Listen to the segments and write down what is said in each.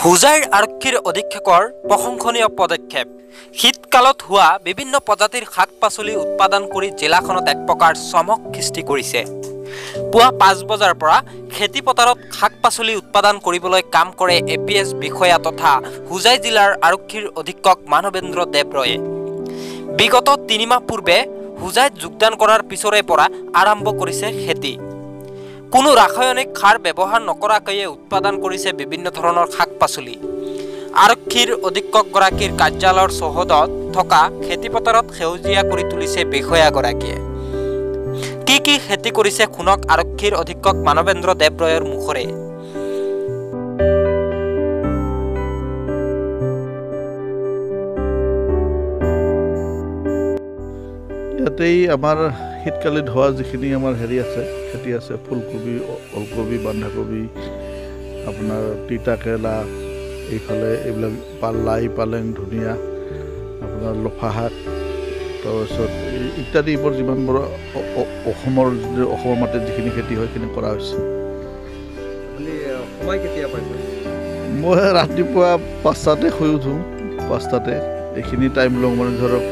হুজাইৰ আৰক্ষীৰ অধীক্ষকৰ প্ৰশংসনীয় পদক্ষেপ। শীতকালত হোৱা বিভিন্ন প্ৰজাতিৰ শাক-পাচলি উৎপাদন কৰি জিলাখনত এক প্ৰকাৰ চমক সৃষ্টি কৰিছে। পুৱা 5 বজাৰ পৰা খেতি পথাৰত শাক-পাচলি উৎপাদন কৰিবলৈ কাম কৰে এপিএছ বিষয়া তথা হুজাই জিলাৰ আৰক্ষীৰ অধীক্ষক মানৱেন্দ্ৰ দেৱৰয়ে। বিগত 3 মাহ পূৰ্বে হুজাইত যোগদান কৰাৰ পিছৰে পৰা আৰম্ভ কৰিছে খেতি। কোনো ৰাসায়নিক সাৰ ব্যৱহাৰ নকৰাকৈয়ে উৎপাদন কৰিছে বিভিন্ন ধৰণৰ শাক-পাচলি। আৰক্ষীৰ অধীক্ষকগৰাকীৰ কাৰ্যালয়ৰ চৌহদত থকা খেতিপথাৰত সেউজীয়া কৰি তুলিছে বিষয়াগৰাকীয়ে। কি খেতি কৰিছে শুনক আৰক্ষীৰ অধীক্ষক মানৱেন্দ্ৰ দেৱৰয়ৰ মুখৰে। ইয়াতেই আমাৰ শীতকালীন হোৱা যিখিনি আমাৰ আছে খেতি আছে, ফুলকবি, ওলকবি, বন্ধাকবি, আপোনাৰ তিতা কেৰেলা, এইফালে এইবিলাক লাই, পালেং, ধনিয়া, আপোনাৰ লফা শাক, তাৰপিছত ইত্যাদি এইবোৰ যিমানবোৰ অসমৰ মাটিত যিখিনি খেতি হয় সেইখিনি কৰা হৈছে। মই ৰাতিপুৱা 5টাতে শুই উঠোঁ, 5টাতে এইখিনি টাইম লওঁ। মানে ধৰক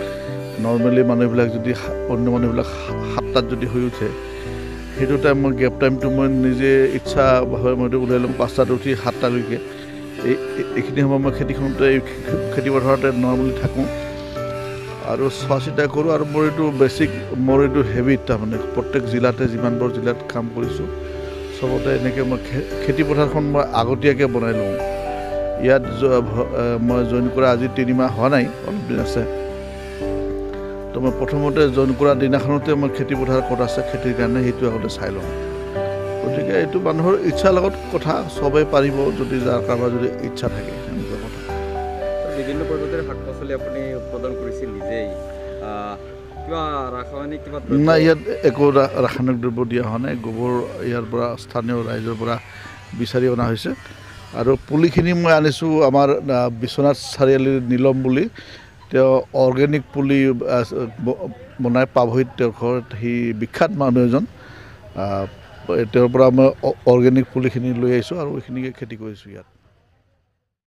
নৰ্মেলি মানুহবিলাক যদি অন্য মানুহবিলাক 7টাত যদি শুই উঠে, সেইটো টাইম মই গেপ টাইমটো মই নিজে ইচ্ছাভাৱে মইতো ওলাই লওঁ। 5টাত উঠি 7টালৈকে এইখিনি সময় মই খেতি পথাৰতে নৰ্মেলি থাকোঁ আৰু চোৱা চিতা কৰোঁ। আৰু মোৰ এইটো হেবিট, তাৰমানে প্ৰত্যেক জিলাতে যিমানবোৰ জিলাত কাম কৰিছোঁ চবতে এনেকৈ মই খেতি পথাৰখন মই আগতীয়াকৈ বনাই লওঁ। ইয়াত মই জইন কৰা আজি 3 মাহ হোৱা নাই, অলপ দিন আছে। তো মই প্ৰথমতে জইন কৰা দিনাখনতে মই খেতি পথাৰ ক'ত আছে খেতিৰ কাৰণে সেইটো আগতে চাই লওঁ। গতিকে এইটো মানুহৰ ইচ্ছাৰ লগত কথা, চবেই পাৰিব যদি যাৰ কাৰোবাৰ যদি ইচ্ছা থাকে, সেনেকুৱা কথা। বিভিন্ন প্ৰজাতিৰ শাক পাচলি আপুনি উৎপাদন কৰিছিল নিজেই, কিবা ৰাসায়নিক নাই, ইয়াত একো ৰাসায়নিক দ্ৰব্য দিয়া হোৱা নাই। গোবৰ ইয়াৰ পৰা স্থানীয় ৰাইজৰ পৰা বিচাৰি অনা হৈছে। আৰু পুলিখিনি মই আনিছোঁ আমাৰ বিশ্বনাথ চাৰিআলিৰ নীলম বুলি, তেওঁ অৰ্গেনিক পুলি বনাই পাভৈত, তেওঁৰ ঘৰত সি বিখ্যাত মানুহ এজন। তেওঁৰ পৰা মই অৰ্গেনিক পুলিখিনি লৈ আহিছোঁ আৰু এইখিনিকে খেতি কৰিছোঁ ইয়াত।